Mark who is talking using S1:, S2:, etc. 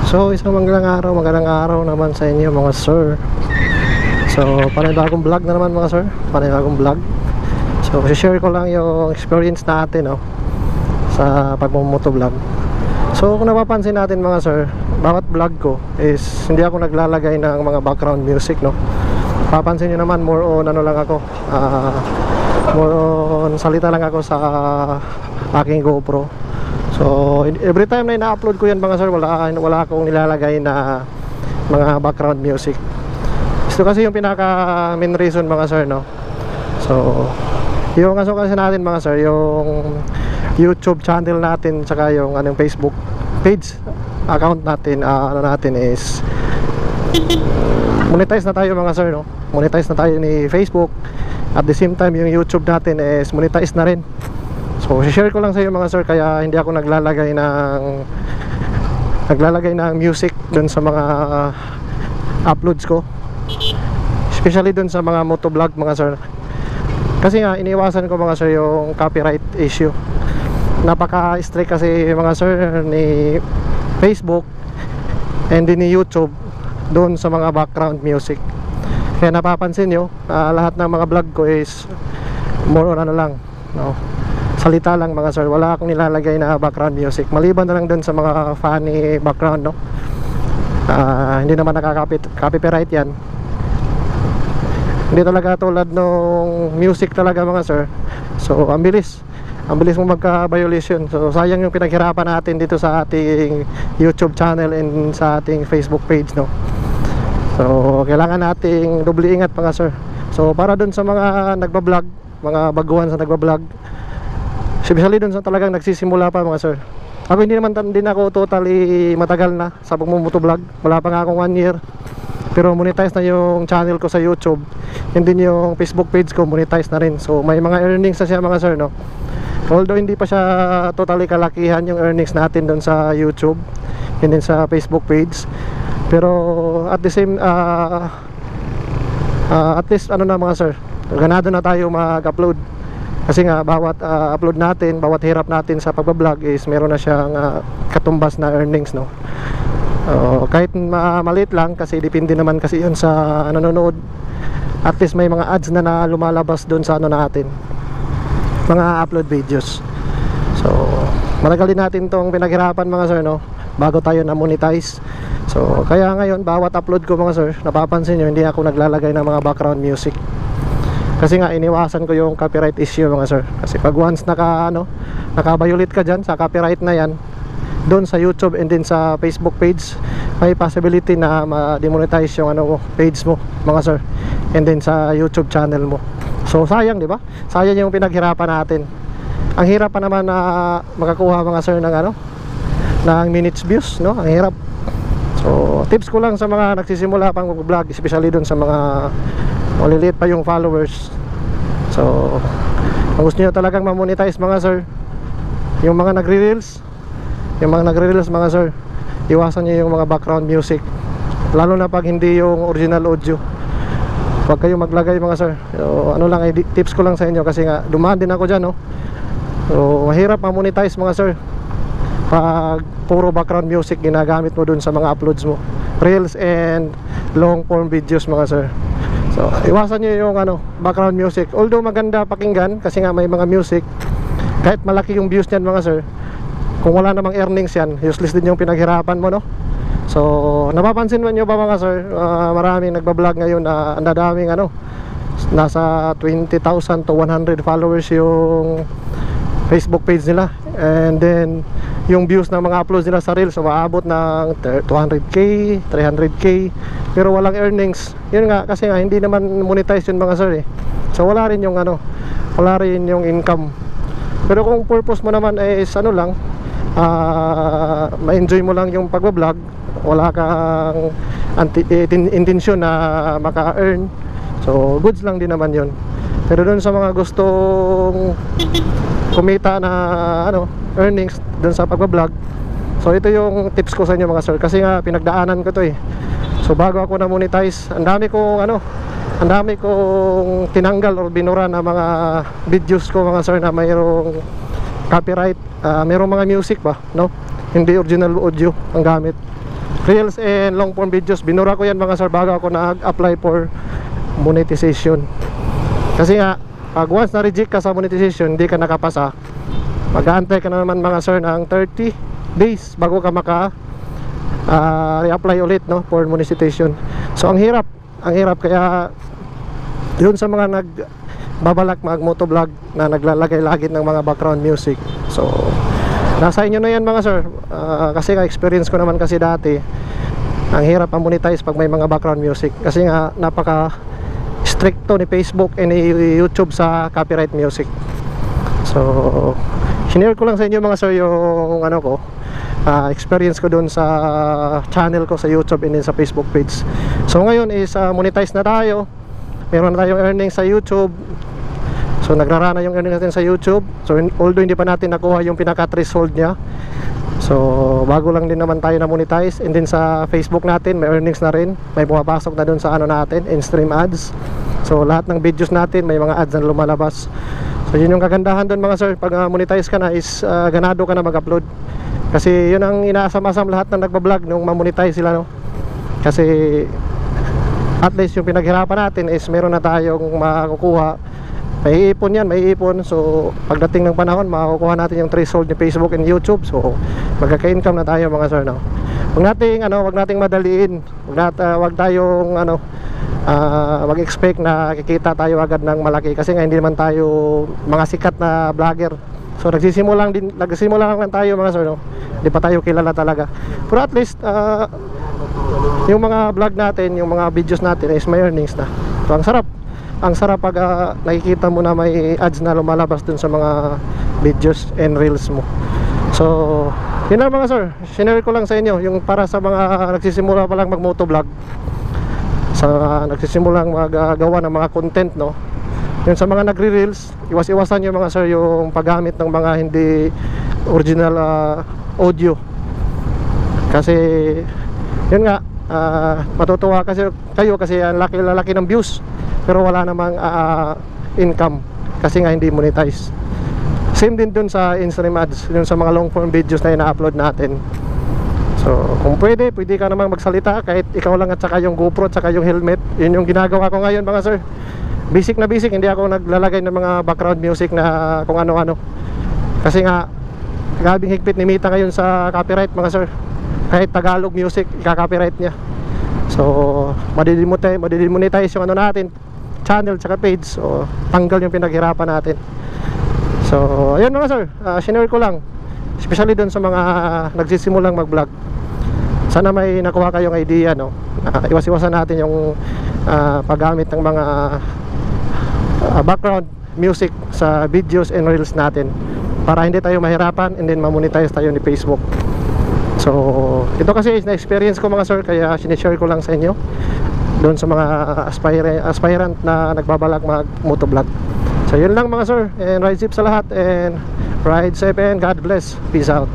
S1: So isang magandang araw naman sa inyo mga sir. So panibagong vlog na naman mga sir, panibagong vlog. So share ko lang yung experience natin sa pagmumotovlog. So kung napapansin natin mga sir, bawat vlog ko is hindi ako naglalagay ng mga background music Papansin nyo naman more on lang ako, more on salita lang ako sa aking GoPro. So every time na ina-upload ko yan mga sir, wala akong nilalagay na mga background music. Ito kasi yung pinaka main reason mga sir So yung kasi natin mga sir, yung YouTube channel natin saka yung Facebook page account natin, natin is monetize na tayo mga sir monetize na tayo ni Facebook. At the same time yung YouTube natin is monetize na rin. So share ko lang sa iyo mga sir, kaya hindi ako naglalagay ng music dun sa mga uploads ko, especially dun sa mga motovlog mga sir. Kasi nga iniwasan ko mga sir yung copyright issue. Napaka-strict kasi mga sir ni Facebook and din ni YouTube doon sa mga background music. Kaya napapansin nyo, lahat ng mga vlog ko is more on lang salita lang mga sir, wala akong nilalagay na background music, maliban na lang dun sa mga funny background hindi naman nakaka-copyright yan. Hindi talaga tulad nung music talaga mga sir. So ang bilis mo magka-violation. So sayang yung pinaghirapan natin dito sa ating YouTube channel and sa ating Facebook page So kailangan nating doble ingat mga sir. So para dun sa mga nagbablog, mga baguhan sa nagbablog, especially dun sa talagang nagsisimula pa mga sir. Ako hindi ako totally matagal na sa pagmumotovlog. Wala pa nga akong 1 year, pero monetize na yung channel ko sa YouTube, and din yung Facebook page ko monetize na rin. So may mga earnings na siya mga sir Although hindi pa siya totally kalakihan yung earnings natin dun sa YouTube and din sa Facebook page, pero at the same at least mga sir, ganado na tayo mag-upload. Kasi nga bawat upload natin, bawat hirap natin sa pagbablog is meron na siyang katumbas na earnings kahit maliit lang, kasi depende naman kasi yun sa nanonood. At least may mga ads na lumalabas doon sa natin, mga upload videos. So matagal din natin tong pinaghirapan mga sir bago tayo na monetize. So kaya ngayon bawat upload ko mga sir, napapansin nyo hindi ako naglalagay ng mga background music. Kasi nga iniwasan ko yung copyright issue mga sir. Kasi pag once naka-violate ka dyan sa copyright na yan doon sa YouTube and din sa Facebook page, may possibility na ma-demonetize yung page mo mga sir, and then sa YouTube channel mo. So sayang, di ba? Sayang yung pinaghirapan natin. Ang hirap pa naman na makakuha mga sir ng minutes views Ang hirap. So tips ko lang sa mga nagsisimula pang mag-vlog, especially doon sa mga maliliit pa yung followers. So kung gusto nyo talagang ma-monetize mga sir, yung mga nagre-reels mga sir, iwasan nyo yung mga background music, lalo na pag hindi yung original audio. Huwag kayo maglagay mga sir. So tips ko lang sa inyo, kasi nga dumaan din ako dyan So mahirap ma-monetize mga sir pag puro background music ginagamit mo dun sa mga uploads mo, reels and long form videos mga sir. So iwasan nyo yung background music. Although maganda pakinggan, kasi nga may mga music, kahit malaki yung views niyan mga sir, kung wala namang earnings yan, useless din yung pinaghirapan mo So napapansin nyo ba mga sir, maraming nagbablog ngayon na ang dadaming nasa 20,000 to 100 followers yung Facebook page nila, and then yung views ng mga uploads nila sa reels umaabot ng 200k, 300k, pero walang earnings. Yun nga, kasi nga hindi naman monetize yun mga sir So wala rin yung income. Pero kung purpose mo naman is lang, ma-enjoy mo lang yung pagbablog, wala kang intensyon na maka-earn, so goods lang din naman yun. Pero dun sa mga gustong kumita na earnings dun sa pagbablog, so ito yung tips ko sa inyo mga sir, kasi nga pinagdaanan ko to So bago ako na monetize, ang dami kong tinanggal or binura na mga videos ko mga sir na mayroong copyright, mayroong mga music pa hindi original audio ang gamit. reels and long form videos. Binura ko yan mga sir bago ako nag-apply for monetization. Kasi nga pag once na reject ka sa monetization, hindi ka nakapasa, mag-aantay ka na naman mga sir ng 30 days bago ka maka reapply ulit, no, for monetization. So ang hirap kaya yun sa mga nagbabalak mag-motovlog na naglalagay lagi ng mga background music. So nasa inyo na yan mga sir. Kasi experience ko naman kasi dati, ang hirap ang monetize pag may mga background music. Kasi nga napaka stricto ni Facebook and ni YouTube sa copyright music. So sinare ko lang sa inyo mga sir yung ano ko, experience ko dun sa channel ko sa YouTube and din sa Facebook page. So ngayon is monetize na tayo. Meron na tayong earnings sa YouTube. So nagrarana yung earnings natin sa YouTube. So although hindi pa natin nakuha yung pinaka-threshold niya, so bago lang din naman tayo na monetize. And then sa Facebook natin may earnings na rin. May pumapasok na dun sa ano natin, in-stream ads. So lahat ng videos natin may mga ads na lumalabas. So yun yung kagandahan dun mga sir. Pag monetize ka na is ganado ka na mag-upload. Kasi yun ang inaasam-asam lahat ng nagbablog nung ma-monetize sila, no? Kasi at least yung pinaghirapan natin is meron na tayong makukuha. May ipon yan, may ipon. So pagdating ng panahon makukuha natin yung threshold ni Facebook and YouTube. So magkaka-income na tayo mga sir, no? Wag nating madaliin. Wag tayong mag-expect na kikita tayo agad ng malaki. Kasi nga hindi naman tayo mga sikat na vlogger. So nagsisimula lang tayo mga sir, no? Hindi pa tayo kilala talaga. Pero at least yung mga vlog natin, yung mga videos natin is may earnings na. So ang sarap pag nakikita mo na may ads na lumalabas dun sa mga videos and reels mo. So yun na mga sir, sinare ko lang sa inyo yung para sa mga nagsisimula pa lang mag-motovlog, sa nagsisimulang maggawa ng mga content, no? Yun sa mga nagre-reels, iwas-iwasan nyo mga sir yung paggamit ng mga hindi original audio. Kasi yun nga, matutuwa kasi kayo kasi ang laki ng views pero wala namang income kasi nga hindi monetize. Same din dun sa in-stream ads, yun sa mga long form videos na ina-upload natin. So kung pwede ka namang magsalita kahit ikaw lang at saka yung GoPro at saka yung helmet. Yun yung ginagawa ko ngayon mga sir. Basic, hindi ako naglalagay ng mga background music na kung ano-ano. Kasi nga gabing higpit ni Mita ngayon sa copyright mga sir. Kahit Tagalog music, ika-copyright niya. So madidemonetize yung ano natin, channel tsaka page. So tanggal yung pinaghirapan natin. So ayun mga sir, sinare ko lang, especially dun sa mga nagsisimulang mag-vlog. Sana may nakuha kayong idea, no? Iwas-iwasan natin yung paggamit ng mga background music sa videos and reels natin para hindi tayo mahirapan and then ma-monetize tayo ni Facebook. So ito kasi is na-experience ko mga sir, kaya sinishare ko lang sa inyo doon sa mga aspirant na nagbabalak mag-motovlog. So yun lang mga sir, and ride safe sa lahat, and ride safe and God bless. Peace out.